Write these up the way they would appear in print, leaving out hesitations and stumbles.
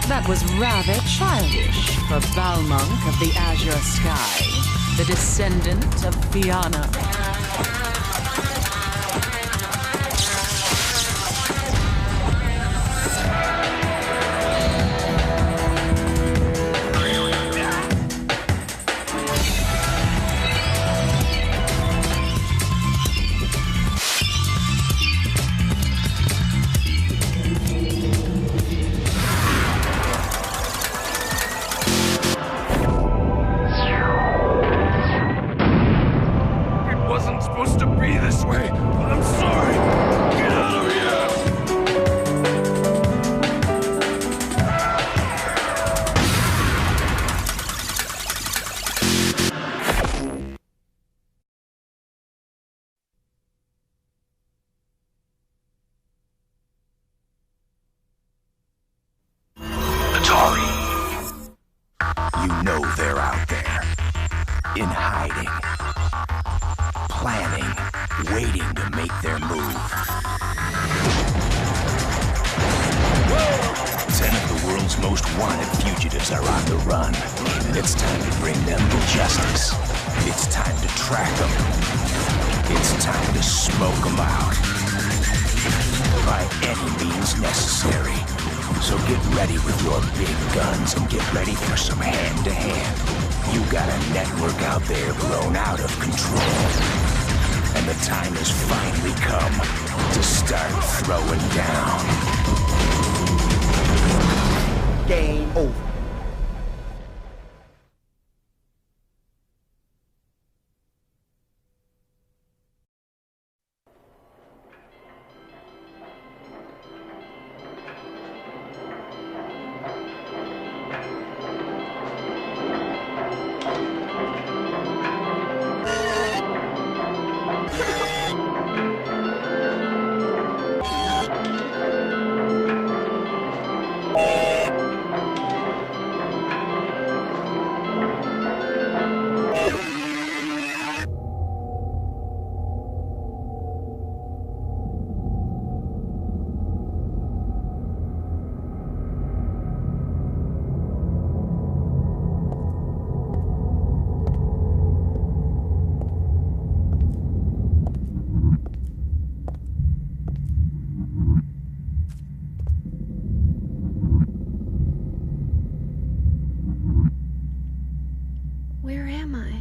That was rather childish for Balmonk of the Azure Sky, the descendant of Fianna. You know they're out there, in hiding, planning, waiting to make their move. 10 of the world's most wanted fugitives are on the run. It's time to bring them to justice. It's time to track them. It's time to smoke them out. By any means necessary. So get ready with your big guns and get ready for some hand-to-hand. You got a network out there grown out of control. And the time has finally come to start throwing down. Game over. Where am I?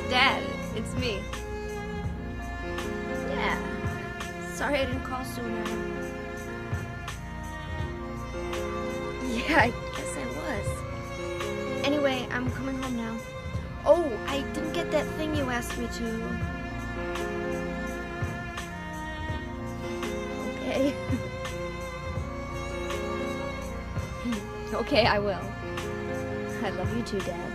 Dad, it's me. Yeah. Sorry I didn't call sooner. Yeah, I guess I was. Anyway, I'm coming home now. Oh, I didn't get that thing you asked me to. Okay. Okay, I will. I love you too, Dad.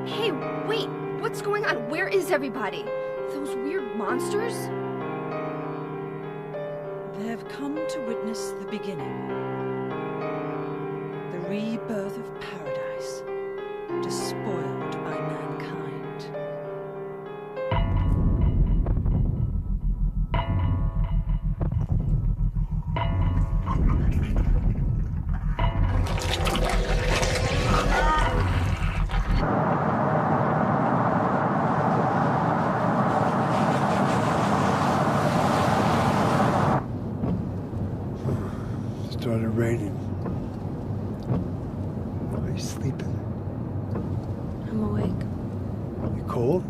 Hey, wait! What's going on? Where is everybody? Those weird monsters? They have come to witness the beginning. The rebirth of paradise, despoiled by mankind. Started raining. Are you sleeping? I'm awake. You cold?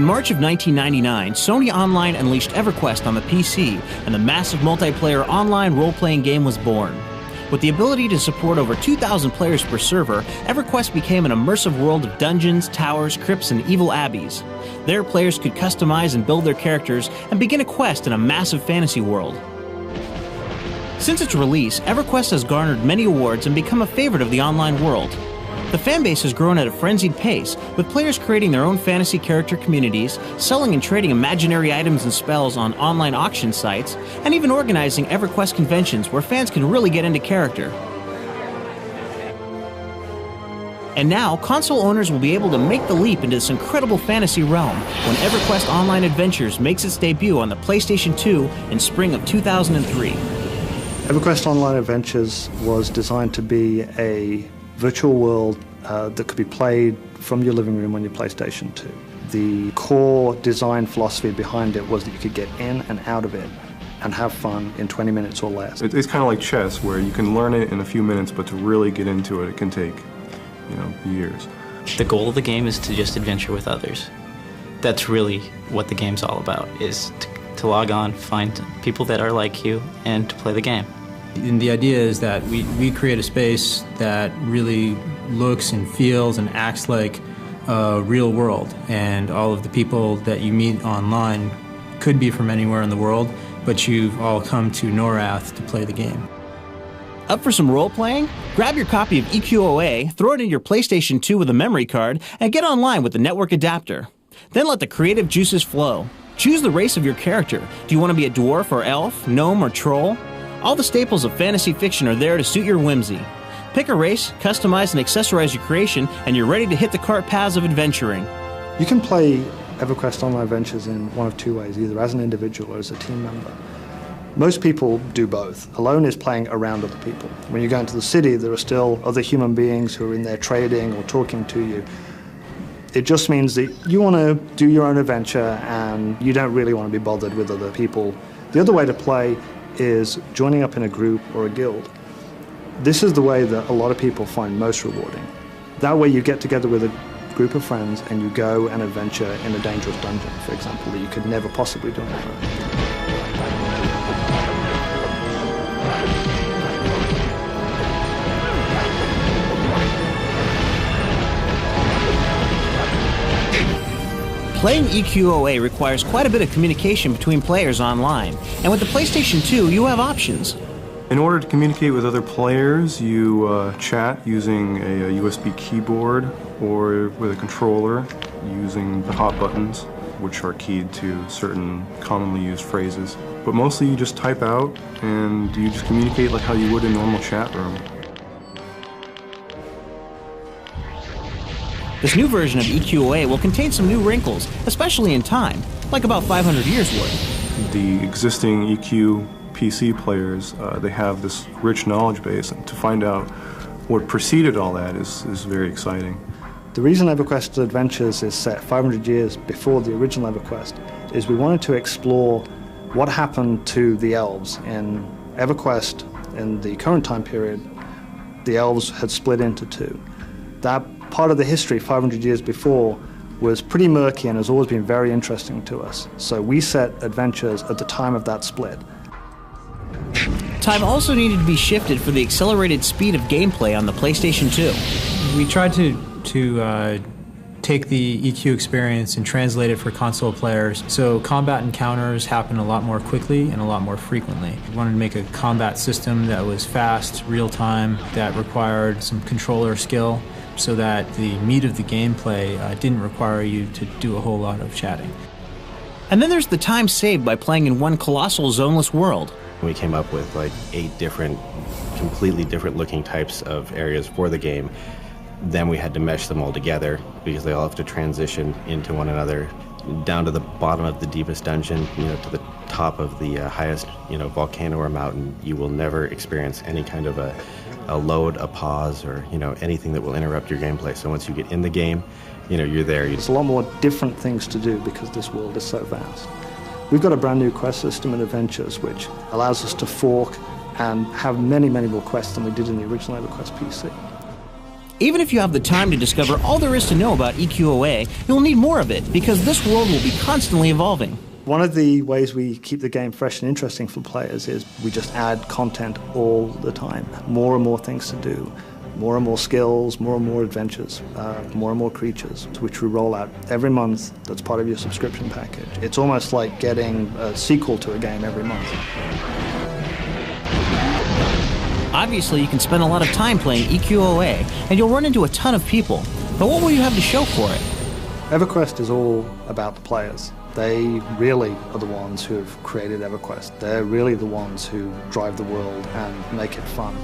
March of 1999, Sony Online unleashed EverQuest on the PC, and the massive multiplayer online role-playing game was born. With the ability to support over 2,000 players per server, EverQuest became an immersive world of dungeons, towers, crypts, and evil abbeys. There, players could customize and build their characters and begin a quest in a massive fantasy world. Since its release, EverQuest has garnered many awards and become a favorite of the online world. The fanbase has grown at a frenzied pace, with players creating their own fantasy character communities, selling and trading imaginary items and spells on online auction sites, and even organizing EverQuest conventions where fans can really get into character. And now, console owners will be able to make the leap into this incredible fantasy realm when EverQuest Online Adventures makes its debut on the PlayStation 2 in spring of 2003. EverQuest Online Adventures was designed to be a virtual world that could be played from your living room on your PlayStation 2. The core design philosophy behind it was that you could get in and out of it and have fun in 20 minutes or less. It's kind of like chess, where you can learn it in a few minutes, but to really get into it, it can take, years. The goal of the game is to just adventure with others. That's really what the game's all about, is to log on, find people that are like you, and to play the game. And the idea is that we create a space that really looks and feels and acts like a real world. And all of the people that you meet online could be from anywhere in the world, but you've all come to Norath to play the game. Up for some role-playing? Grab your copy of EQOA, throw it in your PlayStation 2 with a memory card, and get online with the network adapter. Then let the creative juices flow. Choose the race of your character. Do you want to be a dwarf or elf, gnome or troll? All the staples of fantasy fiction are there to suit your whimsy. Pick a race, customize and accessorize your creation, and you're ready to hit the cart paths of adventuring. You can play EverQuest Online Adventures in one of two ways, either as an individual or as a team member. Most people do both. Alone is playing around other people. When you go into the city, there are still other human beings who are in there trading or talking to you. It just means that you want to do your own adventure and you don't really want to be bothered with other people. The other way to play is joining up in a group or a guild. This is the way that a lot of people find most rewarding. That way you get together with a group of friends and you go and adventure in a dangerous dungeon, for example, that you could never possibly do on your own. Playing EQOA requires quite a bit of communication between players online, and with the PlayStation 2, you have options. In order to communicate with other players, you chat using a USB keyboard or with a controller using the hot buttons, which are keyed to certain commonly used phrases. But mostly you just type out and you just communicate like how you would in a normal chat room. This new version of EQOA will contain some new wrinkles, especially in time, like about 500 years worth. The existing EQ PC players, they have this rich knowledge base, and to find out what preceded all that is very exciting. The reason EverQuest Adventures is set 500 years before the original EverQuest is we wanted to explore what happened to the elves. In EverQuest, in the current time period, the elves had split into two. That part of the history 500 years before was pretty murky and has always been very interesting to us. So we set Adventures at the time of that split. Time also needed to be shifted for the accelerated speed of gameplay on the PlayStation 2. We tried to take the EQ experience and translate it for console players, so combat encounters happen a lot more quickly and a lot more frequently. We wanted to make a combat system that was fast, real-time, that required some controller skill, so that the meat of the gameplay didn't require you to do a whole lot of chatting. And then there's the time saved by playing in one colossal zoneless world. We came up with like 8 different, completely different looking types of areas for the game. Then we had to mesh them all together because they all have to transition into one another, down to the bottom of the deepest dungeon, to the top of the highest, volcano or mountain. You will never experience any kind of a load, a pause, or anything that will interrupt your gameplay. So once you get in the game, you're there. There's a lot more different things to do because this world is so vast. We've got a brand new quest system in Adventures which allows us to fork and have many, many more quests than we did in the original EverQuest PC. Even if you have the time to discover all there is to know about EQOA, you'll need more of it, because this world will be constantly evolving. One of the ways we keep the game fresh and interesting for players is we just add content all the time. More and more things to do, more and more skills, more and more adventures, more and more creatures, which we roll out every month. That's part of your subscription package. It's almost like getting a sequel to a game every month. Obviously, you can spend a lot of time playing EQOA, and you'll run into a ton of people. But what will you have to show for it? EverQuest is all about the players. They really are the ones who have created EverQuest. They're really the ones who drive the world and make it fun.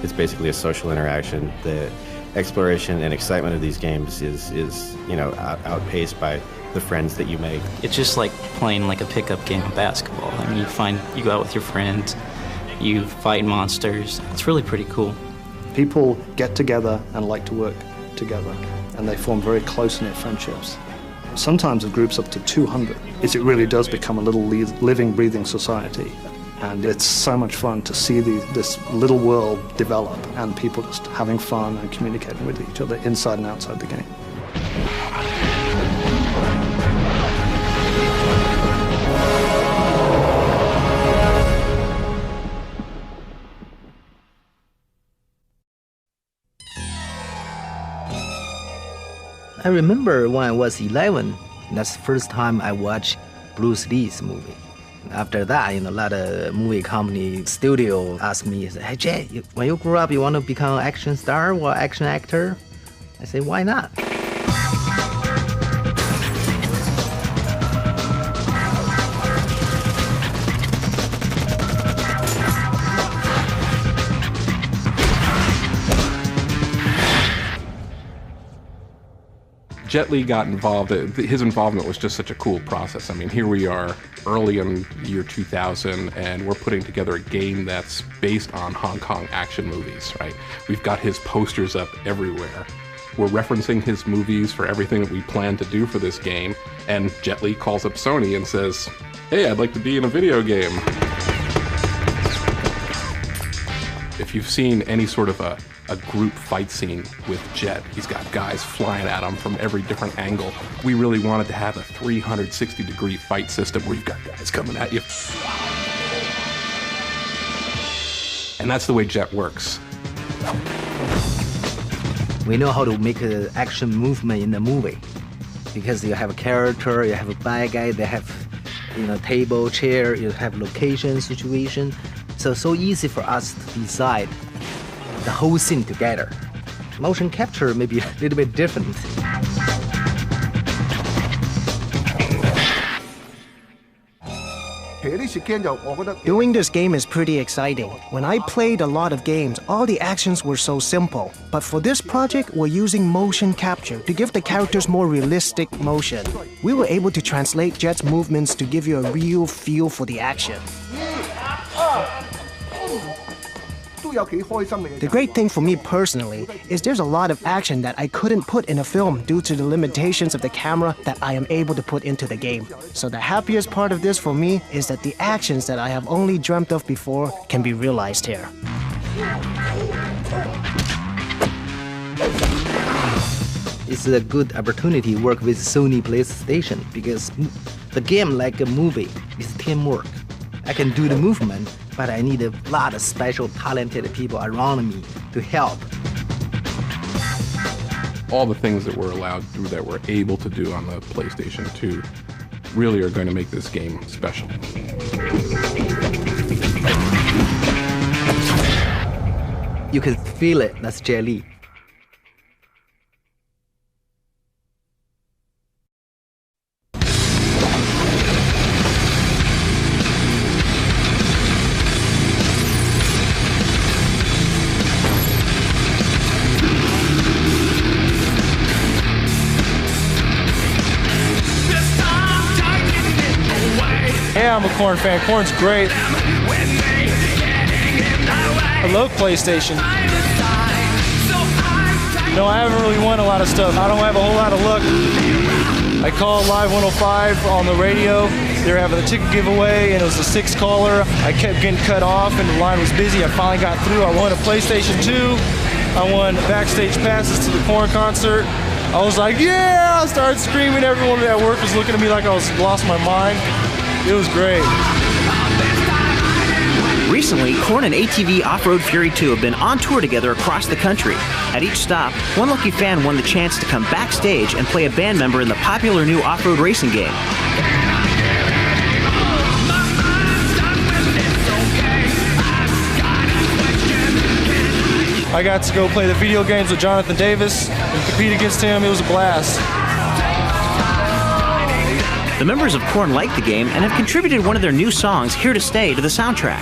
It's basically a social interaction. The exploration and excitement of these games is outpaced by the friends that you make. It's just like playing like a pickup game of basketball. I mean, you go out with your friends, you fight monsters. It's really pretty cool. People get together and like to work together, and they form very close-knit friendships. Sometimes of groups up to 200. It really does become a little living, breathing society. And it's so much fun to see this little world develop, and people just having fun and communicating with each other inside and outside the game. I remember when I was 11, that's the first time I watched Bruce Lee's movie. After that, a lot of movie company studio asked me, "Hey Jay, when you grow up, you want to become an action star or action actor?" I say, "Why not?" Jet Li got involved. His involvement was just such a cool process. I mean, here we are early in the year 2000, and we're putting together a game that's based on Hong Kong action movies, right? We've got his posters up everywhere. We're referencing his movies for everything that we plan to do for this game, and Jet Li calls up Sony and says, "Hey, I'd like to be in a video game." If you've seen any sort of a group fight scene with Jet, he's got guys flying at him from every different angle. We really wanted to have a 360-degree fight system where you've got guys coming at you. And that's the way Jet works. We know how to make an action movement in the movie, because you have a character, you have a bad guy, they have table, chair, you have location, situation. So easy for us to decide the whole scene together. Motion capture may be a little bit different. Doing this game is pretty exciting. When I played a lot of games, all the actions were so simple. But for this project, we're using motion capture to give the characters more realistic motion. We were able to translate Jet's movements to give you a real feel for the action. The great thing for me personally is there's a lot of action that I couldn't put in a film due to the limitations of the camera that I am able to put into the game. So the happiest part of this for me is that the actions that I have only dreamt of before can be realized here. It's a good opportunity to work with Sony PlayStation, because the game, like a movie, is teamwork. I can do the movement, but I need a lot of special talented people around me to help. All the things that we're allowed to do, that we're able to do on the PlayStation 2, really are going to make this game special. You can feel it, that's Jet Li. Yeah, I'm a Korn fan. Korn's great. I love PlayStation. I haven't really won a lot of stuff. I don't have a whole lot of luck. I called Live 105 on the radio. They were having a ticket giveaway, and it was a 6 caller. I kept getting cut off, and the line was busy. I finally got through. I won a PlayStation 2. I won backstage passes to the Korn concert. I was like, yeah! I started screaming. Everyone at work was looking at me like I was lost my mind. It was great. Recently, Korn and ATV Off-Road Fury 2 have been on tour together across the country. At each stop, one lucky fan won the chance to come backstage and play a band member in the popular new off-road racing game. I got to go play the video games with Jonathan Davis and compete against him. It was a blast. The members of Korn like the game and have contributed one of their new songs, Here to Stay, to the soundtrack.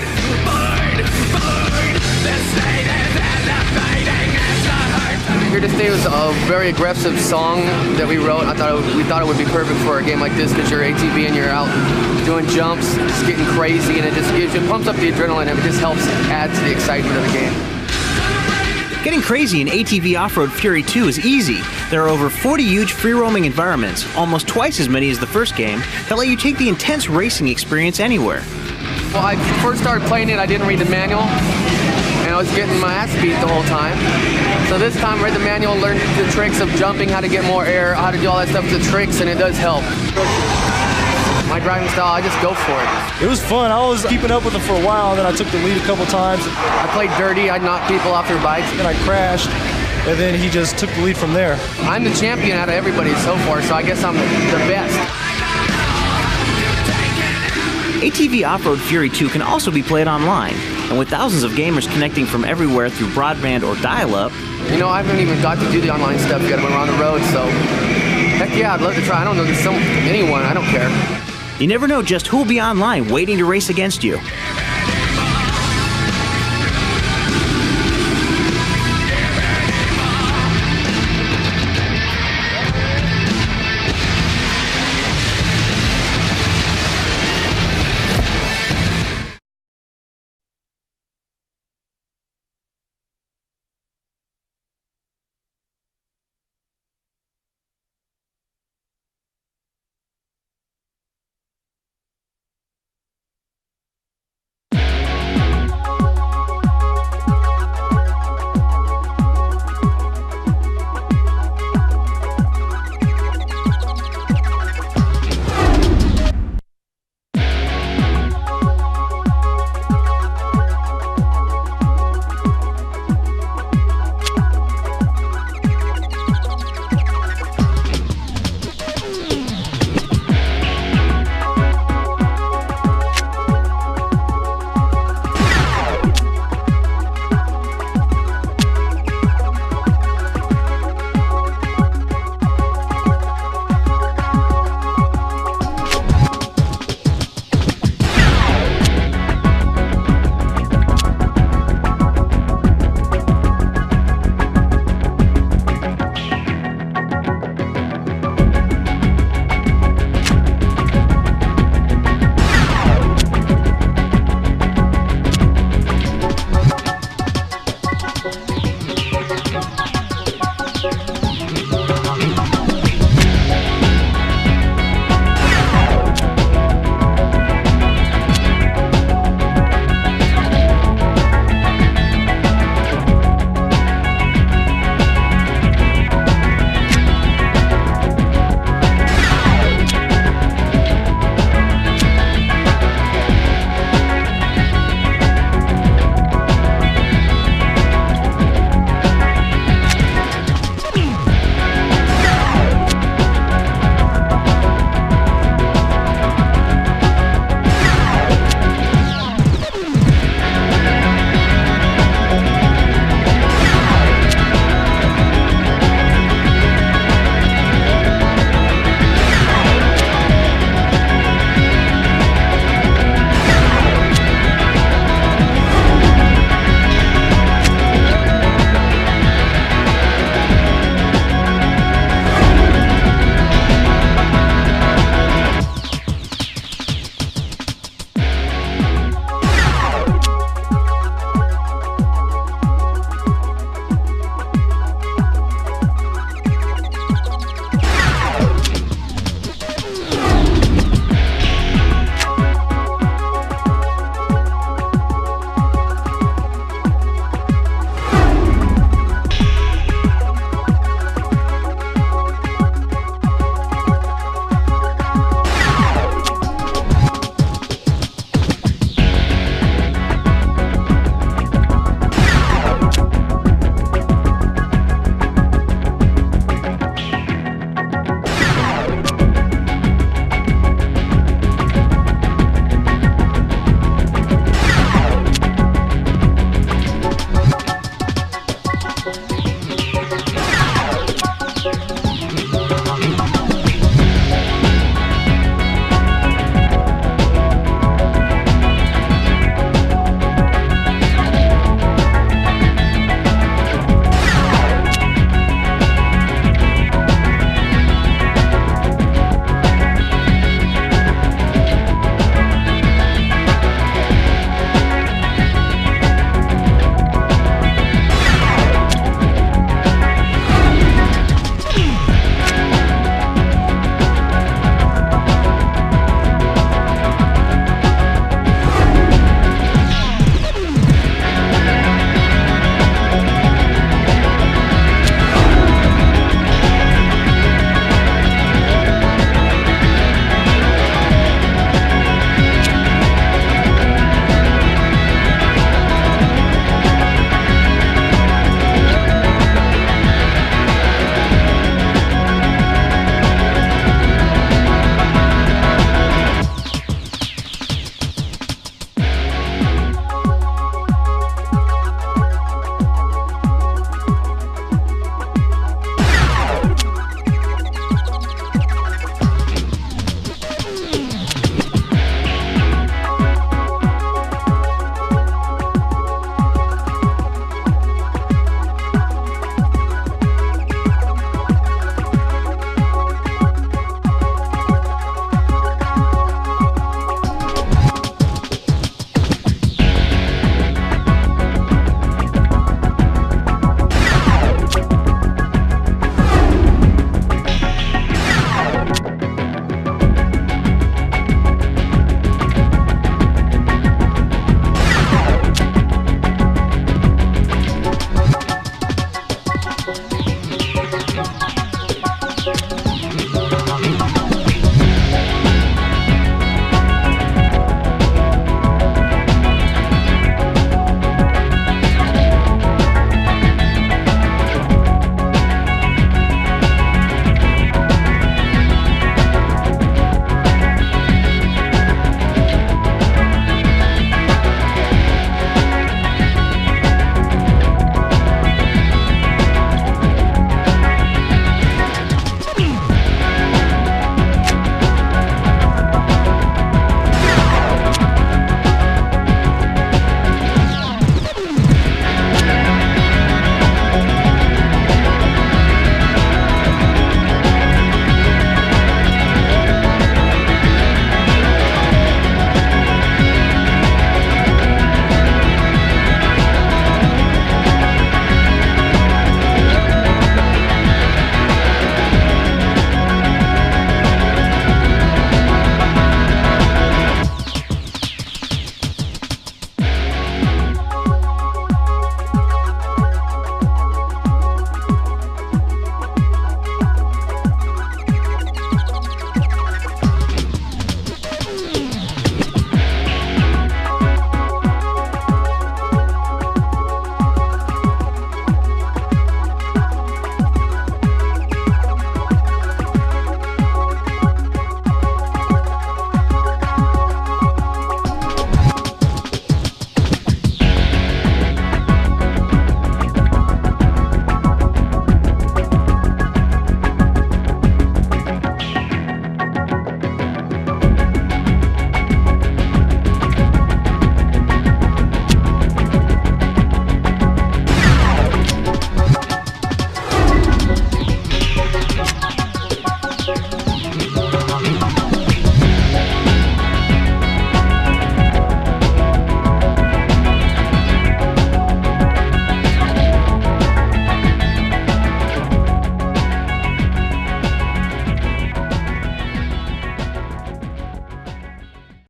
Here to Stay was a very aggressive song that we wrote. We thought it would be perfect for a game like this because you're ATV and you're out doing jumps, just getting crazy, and it just pumps up the adrenaline and it just helps add to the excitement of the game. Getting crazy in ATV Off-Road Fury 2 is easy. There are over 40 huge free-roaming environments, almost twice as many as the first game, that let you take the intense racing experience anywhere. Well, I first started playing it, I didn't read the manual, and I was getting my ass beat the whole time. So this time I read the manual, learned the tricks of jumping, how to get more air, how to do all that stuff, the tricks, and it does help. My driving style, I just go for it. It was fun. I was keeping up with him for a while, then I took the lead a couple times. I played dirty, I'd knock people off their bikes. Then I crashed, and then he just took the lead from there. I'm the champion out of everybody so far, so I guess I'm the best. ATV Off-Road Fury 2 can also be played online, and with thousands of gamers connecting from everywhere through broadband or dial-up. You know, I haven't even got to do the online stuff yet when we're on the road, so heck yeah, I'd love to try. I don't know, anyone, I don't care. You never know just who'll be online waiting to race against you.